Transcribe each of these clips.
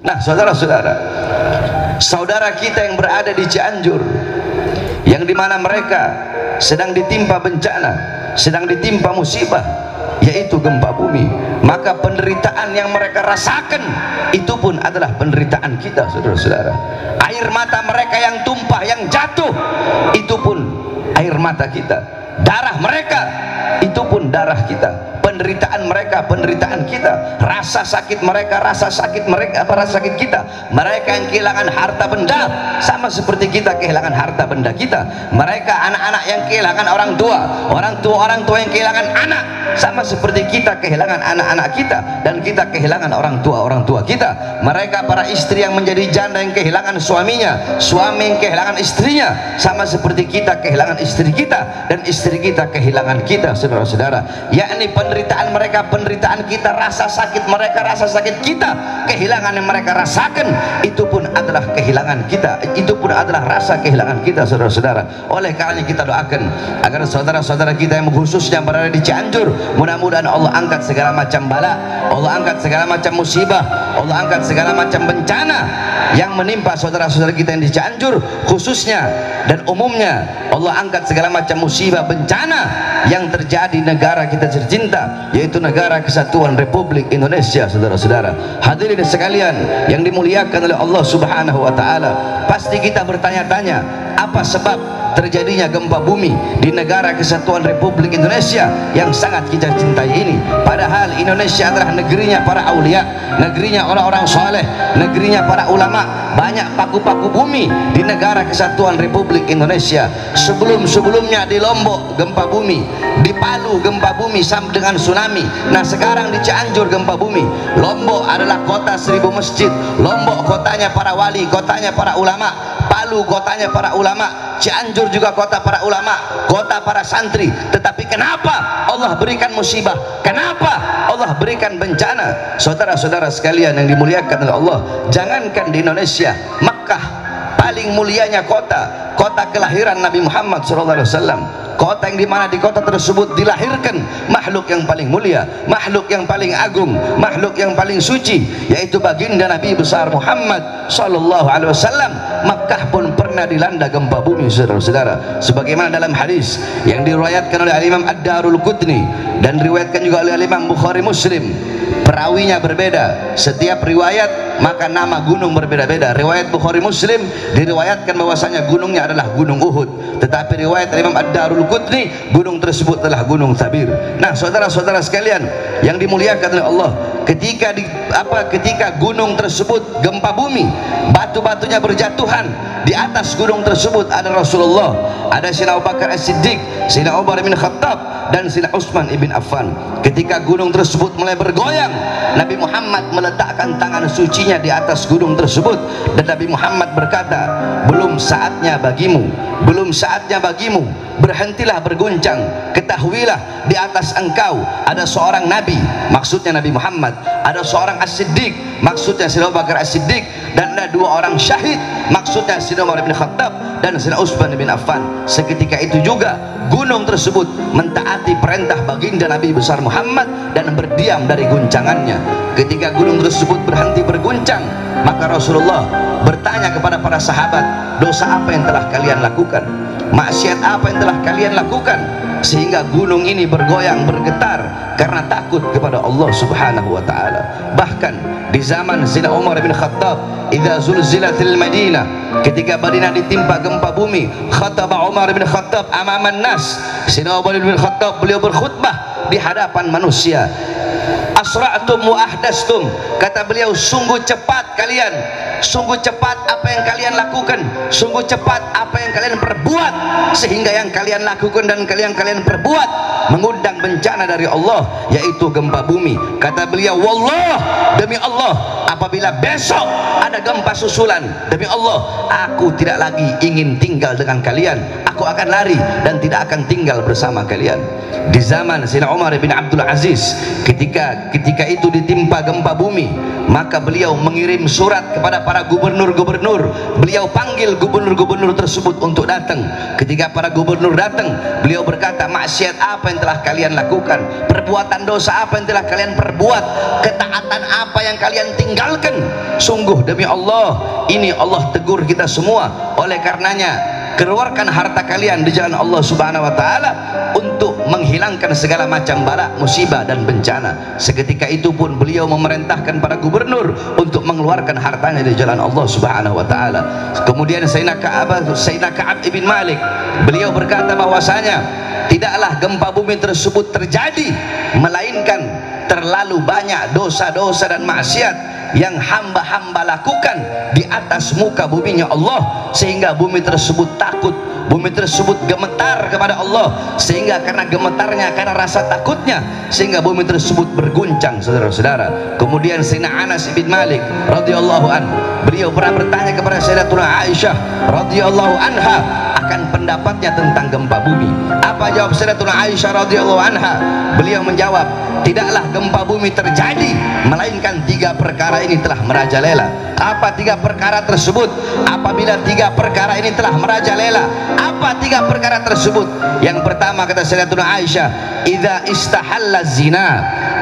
Nah, saudara-saudara, saudara kita yang berada di Cianjur, yang dimana mereka sedang ditimpa bencana, sedang ditimpa musibah, yaitu gempa bumi, maka penderitaan yang mereka rasakan itu pun adalah penderitaan kita, saudara-saudara. Air mata mereka yang tumpah, yang jatuh, itu pun air mata kita. Darah mereka itu pun darah kita. Penderitaan mereka, penderitaan kita. Rasa sakit mereka, rasa sakit mereka, rasa sakit kita. Mereka yang kehilangan harta benda sama seperti kita kehilangan harta benda kita. Mereka anak-anak yang kehilangan orang tua yang kehilangan anak sama seperti kita kehilangan anak-anak kita, dan kita kehilangan orang tua kita. Mereka para istri yang menjadi janda yang kehilangan suaminya, suami yang kehilangan istrinya, sama seperti kita kehilangan istri kita, dan istri kita kehilangan kita, saudara-saudara. Yakni penderitaan mereka, penderitaan kita, rasa sakit mereka, rasa sakit kita, kehilangan yang mereka rasakan itu pun adalah kehilangan kita, itu pun adalah rasa kehilangan kita, saudara-saudara. Oleh karena kita doakan agar saudara-saudara kita yang khususnya berada di Cianjur, mudah-mudahan Allah angkat segala macam bala, Allah angkat segala macam musibah, Allah angkat segala macam bencana yang menimpa saudara-saudara kita yang di Cianjur khususnya dan umumnya. Allah angkat segala macam musibah bencana yang terjadi negara kita tercinta, yaitu negara kesatuan Republik Indonesia, saudara-saudara. Hadirin sekalian yang dimuliakan oleh Allah Subhanahu wa taala, pasti kita bertanya-tanya, apa sebab terjadinya gempa bumi di negara kesatuan Republik Indonesia yang sangat kita cintai ini? Padahal Indonesia adalah negerinya para aulia, negerinya orang-orang soleh, negerinya para ulama. Banyak paku-paku bumi di negara kesatuan Republik Indonesia. Sebelum-sebelumnya di Lombok gempa bumi, di Palu gempa bumi sama dengan tsunami. Nah, sekarang di Cianjur gempa bumi. Lombok adalah kota 1000 masjid, Lombok kotanya para wali, kotanya para ulama, Palu kotanya para ulama, Cianjur juga kota para ulama, kota para santri. Tetapi kenapa Allah berikan musibah? Kenapa Allah berikan bencana? Saudara-saudara sekalian yang dimuliakan oleh Allah, jangankan di Indonesia, Makkah paling mulianya kota, kota kelahiran Nabi Muhammad SAW, kota yang dimana di kota tersebut dilahirkan makhluk yang paling mulia, makhluk yang paling agung, makhluk yang paling suci, yaitu baginda Nabi besar Muhammad SAW. Makkah pun pernah dilanda gempa bumi, saudara-saudara, sebagaimana dalam hadis yang diriwayatkan oleh Imam Ad-Darul Qutni dan diriwayatkan juga oleh Imam Bukhari Muslim. Perawinya berbeda, setiap riwayat maka nama gunung berbeda-beda. Riwayat Bukhari Muslim diriwayatkan bahwasanya gunungnya adalah gunung Uhud, tetapi riwayat Imam Ad-Darul Qutni gunung tersebut adalah gunung Thabir. Nah, saudara-saudara sekalian yang dimuliakan oleh Allah, ketika gunung tersebut gempa bumi, batu-batunya berjatuhan, di atas gunung tersebut ada Rasulullah, ada Sayyidina Abu Bakar As-Siddiq, Sayyidina Umar bin Khattab, dan Sayyidina Utsman ibn Affan. Ketika gunung tersebut mulai bergoyang, Nabi Muhammad meletakkan tangan sucinya di atas gunung tersebut, dan Nabi Muhammad berkata, belum saatnya bagimu, belum saatnya bagimu, berhentilah berguncang, ketahuilah di atas engkau ada seorang Nabi, maksudnya Nabi Muhammad, ada seorang As-Siddiq, maksudnya Sayyidina Abu Bakar As-Siddiq, dan ada 2 orang syahid, maksudnya Sayyidina Umar bin Khattab dan Sayyidina Utsman bin Affan. Seketika itu juga gunung tersebut mentaati perintah baginda Nabi besar Muhammad dan berdiam dari guncangannya. Ketika gunung tersebut berhenti berguncang, maka Rasulullah bertanya kepada para sahabat, dosa apa yang telah kalian lakukan, maksiat apa yang telah kalian lakukan sehingga gunung ini bergoyang, bergetar karena takut kepada Allah Subhanahu wa taala. Bahkan di zaman Sayyidina Umar bin Khattab, idza zulzilatil Madinah, ketika Madinah ditimpa gempa bumi, khataba Umar bin Khattab amaman nas. Sayyidina Umar bin Khattab beliau berkhutbah di hadapan manusia. Asra'tum wa ahdastum, kata beliau, sungguh cepat kalian, sungguh cepat apa yang kalian lakukan, sungguh cepat apa yang kalian perbuat, sehingga yang kalian lakukan dan kalian perbuat mengundang bencana dari Allah, yaitu gempa bumi. Kata beliau, wallah, demi Allah, apabila besok ada gempa susulan, demi Allah, aku tidak lagi ingin tinggal dengan kalian, aku akan lari dan tidak akan tinggal bersama kalian. Di zaman Sayyidina Umar bin Abdul Aziz, ketika itu ditimpa gempa bumi, maka beliau mengirim surat kepada para gubernur-gubernur. Beliau panggil gubernur-gubernur tersebut untuk datang. Ketika para gubernur datang, beliau berkata, maksiat apa yang telah kalian lakukan, perbuatan dosa apa yang telah kalian perbuat, ketaatan apa yang kalian tinggalkan. Sungguh demi Allah, ini Allah tegur kita semua. Oleh karenanya, keluarkan harta kalian di jalan Allah Subhanahu wa taala untuk menghilangkan segala macam bala, musibah dan bencana. Seketika itu pun beliau memerintahkan para gubernur untuk mengeluarkan hartanya di jalan Allah Subhanahu wa taala. Kemudian Sayyidina Ka'ab ibn Malik, beliau berkata bahwasanya tidaklah gempa bumi tersebut terjadi melainkan terlalu banyak dosa-dosa dan maksiat yang hamba-hamba lakukan di atas muka buminya Allah, sehingga bumi tersebut takut, bumi tersebut gemetar kepada Allah, sehingga karena gemetarnya, karena rasa takutnya, sehingga bumi tersebut berguncang, saudara-saudara. Kemudian Sayyidina Anas bin Malik radhiyallahu an, beliau pernah bertanya kepada Sayyidatuna Aisyah radhiyallahu anha akan pendapatnya tentang gempa bumi. Apa jawab Sayyidatuna Aisyah radhiyallahu anha? Beliau menjawab, tidaklah gempa bumi terjadi melainkan 3 perkara ini telah merajalela. Apa 3 perkara tersebut? Apabila 3 perkara ini telah merajalela, apa 3 perkara tersebut? Yang pertama, kata Sayyidatuna Aisyah, idza istahalla zina,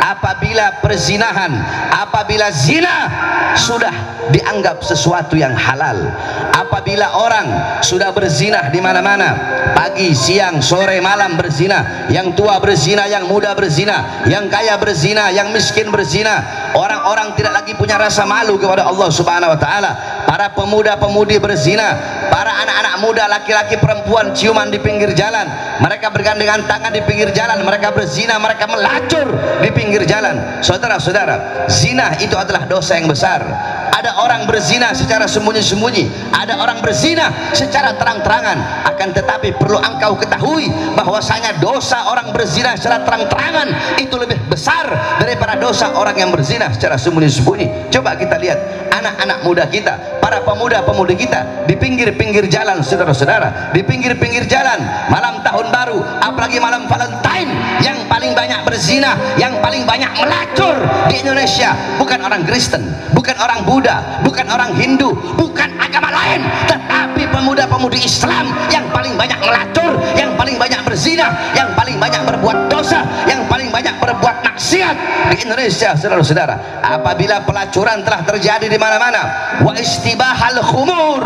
apabila perzinahan, apabila zina sudah dianggap sesuatu yang halal. Apabila orang sudah berzina di mana-mana, pagi, siang, sore, malam berzina, yang tua berzina, yang muda berzina, yang kaya berzina, yang miskin berzina, orang-orang tidak lagi punya rasa malu kepada Allah Subhanahu wa taala. Para pemuda-pemudi berzina, para anak-anak muda, laki-laki, perempuan ciuman di pinggir jalan, mereka bergandengan tangan di pinggir jalan, mereka berzina, mereka melacur di pinggir jalan. Saudara-saudara, zina itu adalah dosa yang besar. Ada orang berzina secara sembunyi-sembunyi, ada orang berzina secara terang-terangan. Akan tetapi perlu engkau ketahui bahwasanya dosa orang berzina secara terang-terangan itu lebih besar daripada dosa orang yang berzina secara sembunyi-sembunyi. Coba kita lihat anak-anak muda kita, para pemuda-pemudi kita di pinggir-pinggir jalan, saudara-saudara, di pinggir-pinggir jalan malam tahun baru, apalagi malam Valentine, yang paling banyak berzina, yang paling banyak melacur di Indonesia bukan orang Kristen, bukan orang Buddha, bukan orang Hindu, bukan agama lain, tetapi pemuda-pemudi Islam yang paling banyak melacur, yang paling banyak berzina, yang paling banyak berbuat dosa, yang paling banyak berbuat maksiat di Indonesia, saudara-saudara. Apabila pelacuran telah terjadi di mana-mana, wa istibahal khumur,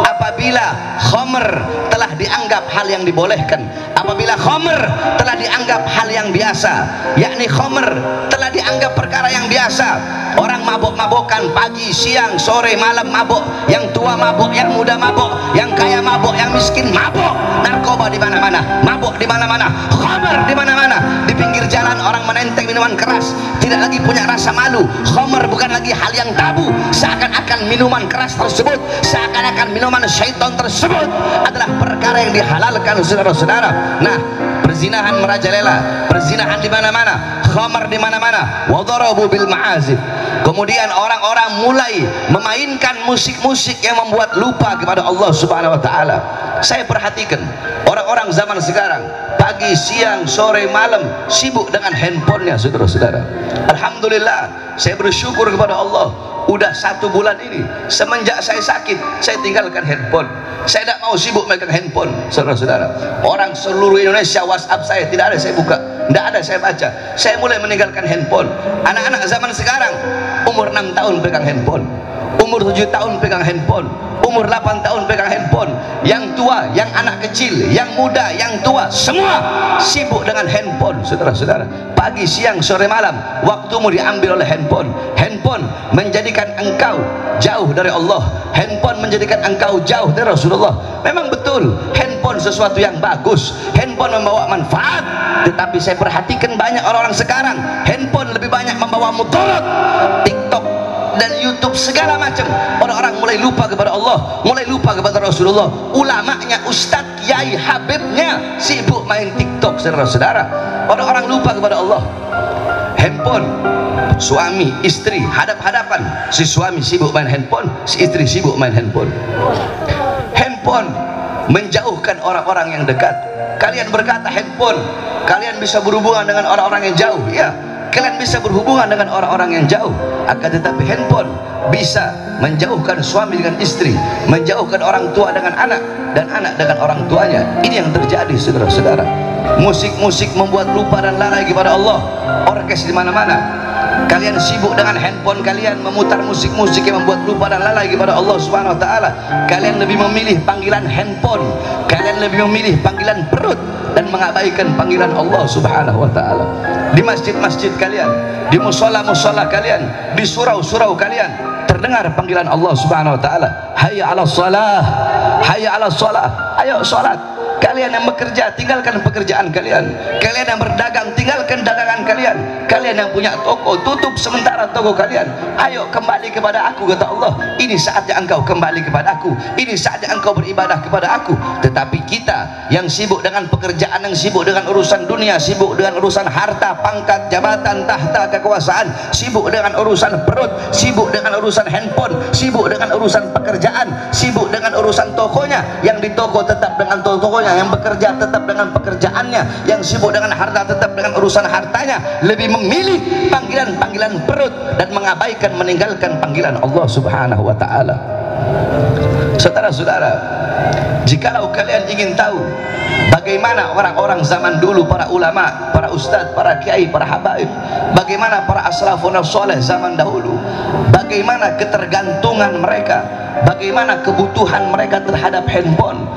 apabila khamr telah dianggap hal yang dibolehkan, apabila khamr telah dianggap hal yang biasa, yakni khamr telah dianggap perkara yang biasa, orang mabok-mabokan pagi, siang, sore, malam mabok, yang tua mabok, yang muda mabok, yang kaya mabok, yang miskin mabok, narkoba di mana-mana, mabok di mana-mana, khamr di mana-mana, di pinggir jalan orang menenteng minuman keras, tidak lagi punya rasa malu. Khamr bukan lagi hal yang tabu, seakan-akan minuman keras tersebut, seakan-akan minuman syaitan tersebut adalah perkara yang dihalalkan, saudara-saudara. Nah, perzinahan merajalela, perzinahan di mana-mana, khamr di mana-mana, wa darabu bil ma'azif. Kemudian orang-orang mulai memainkan musik-musik yang membuat lupa kepada Allah Subhanahu wa taala. Saya perhatikan orang-orang zaman sekarang, pagi, siang, sore, malam sibuk dengan handphonenya, saudara-saudara. Alhamdulillah, saya bersyukur kepada Allah. Udah 1 bulan ini semenjak saya sakit, saya tinggalkan handphone. Saya tidak mau sibuk megang handphone, saudara-saudara. Orang seluruh Indonesia WhatsApp saya tidak ada saya buka, tidak ada saya baca. Saya mulai meninggalkan handphone. Anak-anak zaman sekarang umur 6 tahun pegang handphone, umur 7 tahun pegang handphone, umur 8 tahun pegang handphone. Yang tua, yang anak kecil, yang muda, yang tua, semua sibuk dengan handphone, saudara-saudara. Pagi, siang, sore, malam waktumu diambil oleh handphone. Handphone menjadikan engkau jauh dari Allah, handphone menjadikan engkau jauh dari Rasulullah. Memang betul handphone sesuatu yang bagus, handphone membawa manfaat, tetapi saya perhatikan banyak orang-orang sekarang handphone lebih banyak membawa mudarat. TikTok dan YouTube segala macam, orang-orang mulai lupa kepada Allah, mulai lupa kepada Rasulullah. Ulamanya, ustadz, kiai, habibnya sibuk main TikTok, saudara-saudara. Orang-orang lupa kepada Allah. Handphone, suami istri hadap-hadapan, si suami sibuk main handphone, si istri sibuk main handphone. Handphone menjauhkan orang-orang yang dekat. Kalian berkata handphone kalian bisa berhubungan dengan orang-orang yang jauh, ya. kalian bisa berhubungan dengan orang-orang yang jauh, akan tetapi handphone bisa menjauhkan suami dengan istri, menjauhkan orang tua dengan anak, dan anak dengan orang tuanya. Ini yang terjadi, saudara-saudara. Musik-musik membuat lupa dan lalai kepada Allah. Orkes di mana-mana. Kalian sibuk dengan handphone kalian, memutar musik-musik yang membuat lupa dan lalai kepada Allah Subhanahu wa taala. Kalian lebih memilih panggilan handphone, kalian lebih memilih panggilan perut, dan mengabaikan panggilan Allah Subhanahu wa taala. Di masjid-masjid kalian, di musola-musola kalian, di surau-surau kalian, terdengar panggilan Allah Subhanahu wa taala. Hayya 'alas shalah, hayya 'alas shalah. Ayo salat. Kalian yang bekerja, tinggalkan pekerjaan kalian. Kalian yang berdagang, tinggalkan dagangan kalian. Kalian yang punya toko, tutup sementara toko kalian. Ayo kembali kepada aku, kata Allah. Ini saatnya engkau kembali kepada aku. Ini saatnya engkau beribadah kepada aku. Tetapi kita yang sibuk dengan pekerjaan, yang sibuk dengan urusan dunia, sibuk dengan urusan harta, pangkat, jabatan, tahta, kekuasaan, sibuk dengan urusan perut, sibuk dengan urusan handphone, sibuk dengan urusan pekerjaan, sibuk dengan urusan tokonya. Yang di toko tetap dengan tokonya, yang bekerja tetap dengan pekerjaannya, yang sibuk dengan harta tetap dengan urusan hartanya, lebih memilih panggilan-panggilan perut dan mengabaikan, meninggalkan panggilan Allah Subhanahu wa taala. Saudara-saudara, jikalau kalian ingin tahu bagaimana orang-orang zaman dulu, para ulama, para ustadz, para kiai, para habaib, bagaimana para aslafun saleh zaman dahulu, bagaimana ketergantungan mereka, bagaimana kebutuhan mereka terhadap handphone,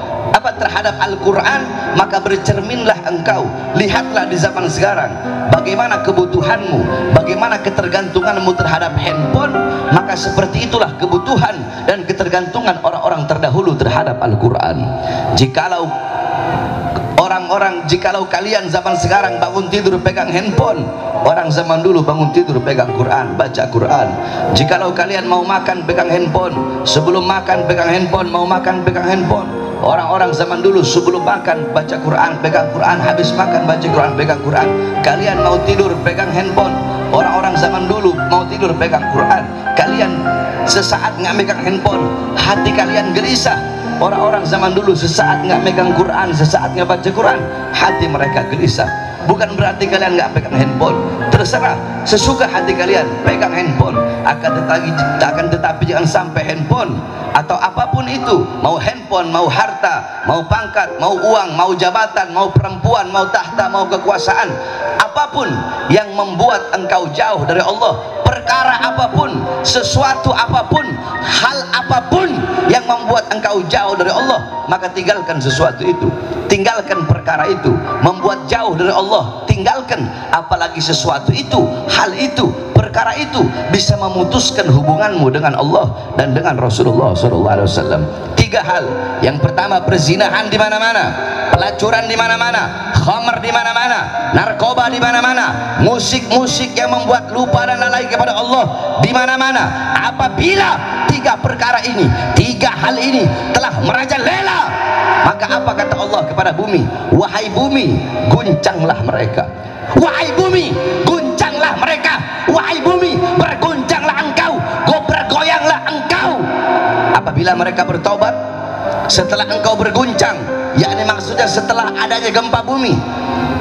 terhadap Al-Quran, maka bercerminlah engkau, lihatlah di zaman sekarang bagaimana kebutuhanmu, bagaimana ketergantunganmu terhadap handphone, maka seperti itulah kebutuhan dan ketergantungan orang-orang terdahulu terhadap Al-Quran. Jikalau kalian zaman sekarang bangun tidur pegang handphone, orang zaman dulu bangun tidur pegang Quran, baca Quran. Jikalau kalian mau makan pegang handphone, sebelum makan pegang handphone, mau makan pegang handphone. Orang-orang zaman dulu sebelum makan baca Quran, pegang Quran, habis makan baca Quran, pegang Quran. Kalian mau tidur pegang handphone. Orang-orang zaman dulu mau tidur pegang Quran. Kalian sesaat nggak megang handphone, hati kalian gelisah. Orang-orang zaman dulu sesaat nggak megang Quran, sesaat nggak baca Quran, hati mereka gelisah. Bukan berarti kalian nggak pegang handphone, terserah sesuka hati kalian pegang handphone. Akan tetapi jangan sampai handphone atau apapun itu, mau handphone, mau harta, mau pangkat, mau uang, mau jabatan, mau perempuan, mau tahta, mau kekuasaan, apapun yang membuat engkau jauh dari Allah, perkara apapun, sesuatu apapun, hal apapun yang membuat engkau jauh dari Allah, maka tinggalkan sesuatu itu, tinggalkan perkara itu, membuat jauh dari Allah, tinggalkan. Apalagi sesuatu itu, hal itu, perkara itu bisa memutuskan hubunganmu dengan Allah dan dengan Rasulullah SAW. 3 hal. Yang pertama, perzinahan di mana-mana, pelacuran di mana-mana, khamr di mana-mana, narkoba di mana-mana, musik-musik yang membuat lupa dan lalai kepada Allah di mana-mana. Apabila 3 perkara ini, 3 hal ini telah merajalela, maka apa kata Allah kepada bumi? Wahai bumi, guncanglah mereka. Wahai bumi, guncanglah mereka. Wahai bumi, berguncanglah engkau, bergoyanglah engkau. Apabila mereka bertobat setelah engkau berguncang, yakni maksudnya setelah adanya gempa bumi,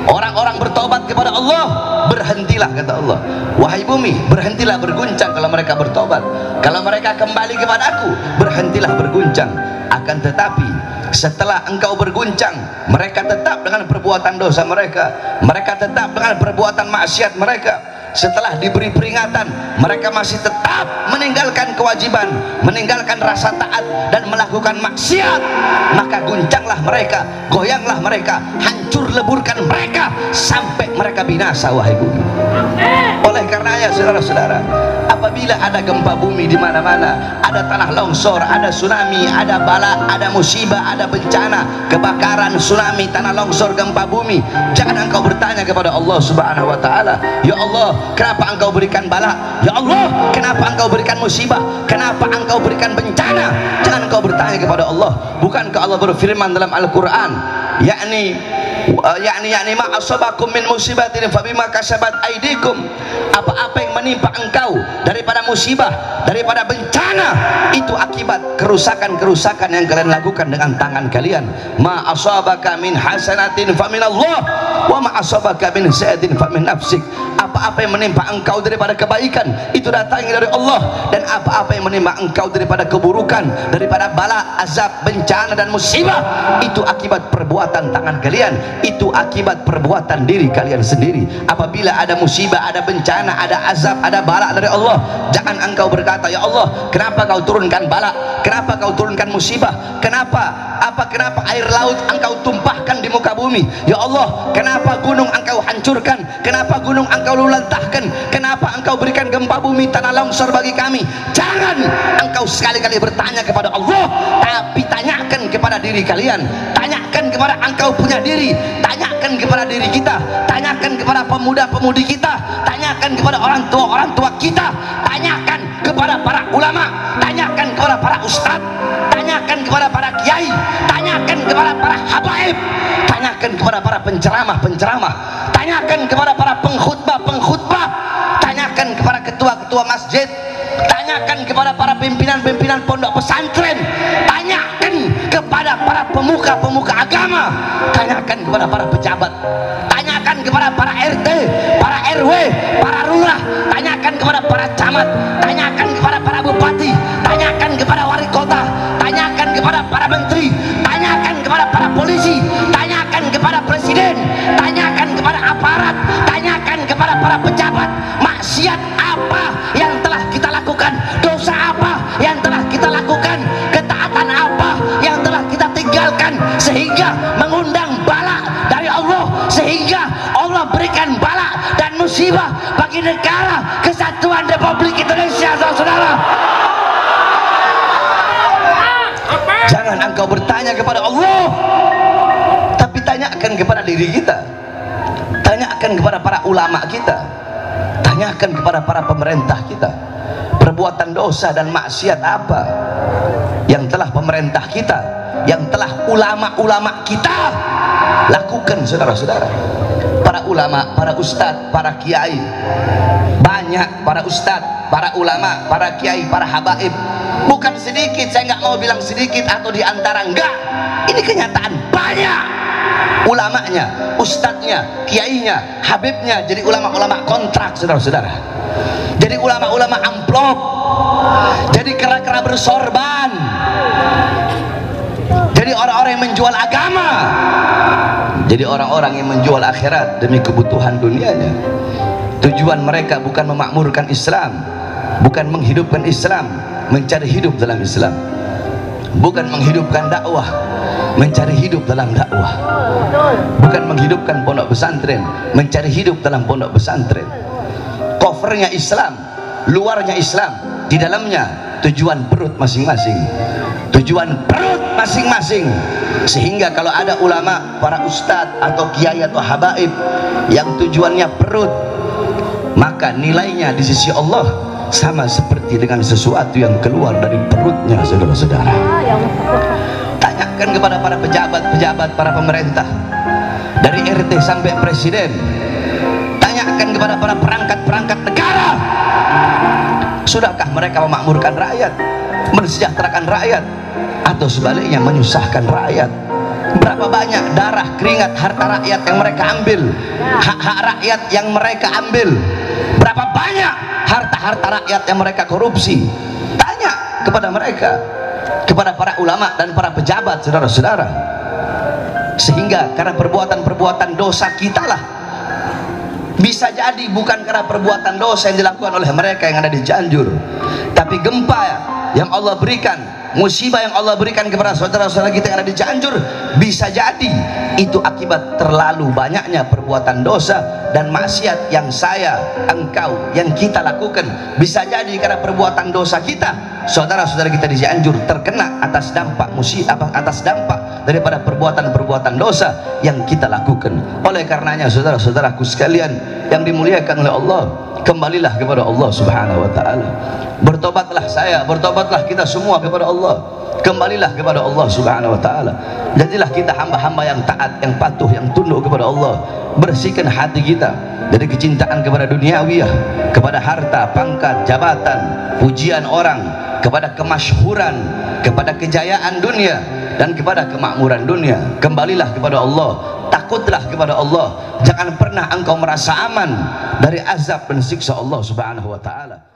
orang-orang bertobat kepada Allah, berhentilah kata Allah. Wahai bumi, berhentilah berguncang kalau mereka bertobat. Kalau mereka kembali kepada aku, berhentilah berguncang. Akan tetapi setelah engkau berguncang, mereka tetap dengan perbuatan dosa mereka, mereka tetap dengan perbuatan maksiat mereka. Setelah diberi peringatan, mereka masih tetap meninggalkan kewajiban, meninggalkan rasa taat dan melakukan maksiat, maka guncanglah mereka, goyanglah mereka, hancur leburkan mereka sampai mereka binasa, wahai bumi. Oleh karenanya saudara-saudara, apabila ada gempa bumi di mana-mana, ada tanah longsor, ada tsunami, ada bala, ada musibah, ada bencana, kebakaran, tsunami, tanah longsor, gempa bumi, jangan engkau bertanya kepada Allah Subhanahu wa taala, ya Allah, kenapa engkau berikan bala? Ya Allah, kenapa engkau berikan musibah? Kenapa engkau berikan bencana? Jangan engkau bertanya kepada Allah. Bukankah Allah berfirman dalam Al-Quran, yakni yakni ma asabakum min musibatin fabima kasabat aydikum, apa-apa yang menimpa engkau daripada musibah, daripada bencana, itu akibat kerusakan-kerusakan yang kalian lakukan dengan tangan kalian. Ma asabaka min hasanatin famin Allah wa ma asabaka min sayyi'atin famin nafsik. Apa-apa yang menimpa engkau daripada kebaikan itu datangnya dari Allah, dan apa-apa yang menimpa engkau daripada keburukan, daripada bala, azab, bencana dan musibah, itu akibat perbuatan tangan kalian, itu akibat perbuatan diri kalian sendiri. Apabila ada musibah, ada bencana, ada azab, ada bala dari Allah, jangan engkau berkata, ya Allah, kenapa kau turunkan bala, kenapa kau turunkan musibah, kenapa air laut engkau tumpahkan di muka bumi, ya Allah, kenapa gunung engkau hancurkan, kenapa gunung engkau lulantahkan, kenapa engkau berikan gempa bumi, tanah longsor bagi kami. Jangan engkau sekali-kali bertanya kepada Allah, tapi tanyakan kepada diri kalian, tanyakan kepada engkau punya diri, tanyakan kepada diri kita, tanyakan kepada pemuda-pemudi kita, tanyakan kepada orang tua kita, tanyakan kepada para ulama, tanyakan kepada para ustadz, tanyakan kepada para kiai, tanyakan kepada para habaib, tanyakan kepada para penceramah-penceramah, tanyakan kepada para pengkhutbah, tanyakan kepada ketua-ketua masjid, tanyakan kepada para pimpinan-pimpinan pondok pesantren, tanyakan kepada para pemuka-pemuka agama, tanyakan kepada para pejabat, tanyakan kepada para RT, para RW, para lurah, tanyakan kepada para camat, tanyakan kepada para bupati, tanyakan kepada wali kota, tanyakan kepada para menteri, tanyakan kepada para polisi, tanyakan kepada presiden, tanyakan kepada aparat, tanyakan kepada para pejabat, maksiat apa yang telah kita lakukan, dosa apa yang telah kita lakukan, ketaatan apa yang telah kita tinggalkan sehingga mengundang bala dari Allah, sehingga Allah berikan bala dan musibah bagi negara kesatuan Republik Indonesia, saudara-saudara. Jangan engkau bertanya kepada Allah, tapi tanyakan kepada diri kita, tanyakan kepada para ulama kita, tanyakan kepada para pemerintah kita, perbuatan dosa dan maksiat apa yang telah pemerintah kita, yang telah ulama-ulama kita lakukan, saudara-saudara. Para ulama, para ustadz, para kiai, banyak para ustadz, para ulama, para kiai, para habaib, bukan sedikit, saya nggak mau bilang sedikit atau diantara, enggak, ini kenyataan, banyak ulamanya, ustadznya, kiainya, habibnya jadi ulama-ulama kontrak, saudara-saudara, jadi ulama-ulama amplop, jadi kera-kera bersorban, jadi orang-orang yang menjual agama, jadi orang-orang yang menjual akhirat demi kebutuhan dunianya. Tujuan mereka bukan memakmurkan Islam, bukan menghidupkan Islam, mencari hidup dalam Islam, bukan menghidupkan dakwah, mencari hidup dalam dakwah, bukan menghidupkan pondok pesantren, mencari hidup dalam pondok pesantren. Covernya Islam, luarnya Islam, di dalamnya tujuan perut masing-masing, tujuan perut masing-masing. Sehingga kalau ada ulama, para ustadz atau kiai atau habaib yang tujuannya perut, maka nilainya di sisi Allah sama seperti dengan sesuatu yang keluar dari perutnya, saudara-saudara. Tanyakan kepada para pejabat-pejabat, para pemerintah, dari RT sampai presiden, tanyakan kepada para perangkat-perangkat negara, sudahkah mereka memakmurkan rakyat, mensejahterakan rakyat, atau sebaliknya menyusahkan rakyat? Berapa banyak darah, keringat, harta rakyat yang mereka ambil, hak-hak rakyat yang mereka ambil, berapa banyak harta-harta rakyat yang mereka korupsi? Tanya kepada mereka, kepada para ulama dan para pejabat, saudara-saudara. Sehingga karena perbuatan-perbuatan dosa kita lah, bisa jadi bukan karena perbuatan dosa yang dilakukan oleh mereka yang ada di Cianjur, tapi gempa yang Allah berikan, musibah yang Allah berikan kepada saudara-saudara kita yang ada di Cianjur, bisa jadi itu akibat terlalu banyaknya perbuatan dosa dan maksiat yang saya, engkau, yang kita lakukan. Bisa jadi karena perbuatan dosa kita, saudara-saudara kita di Cianjur terkena atas dampak musibah, atas dampak daripada perbuatan-perbuatan dosa yang kita lakukan. Oleh karenanya, saudara-saudaraku sekalian yang dimuliakan oleh Allah, kembalilah kepada Allah Subhanahu wa taala. Bertobatlah saya, bertobatlah kita semua kepada Allah. Kembalilah kepada Allah Subhanahu wa taala. Jadilah kita hamba-hamba yang taat, yang patuh, yang tunduk kepada Allah. Bersihkan hati kita dari kecintaan kepada duniawiyah, kepada harta, pangkat, jabatan, pujian orang, kepada kemasyhuran, kepada kejayaan dunia, dan kepada kemakmuran dunia. Kembalilah kepada Allah, takutlah kepada Allah. Jangan pernah engkau merasa aman dari azab dan siksa Allah Subhanahu wa taala.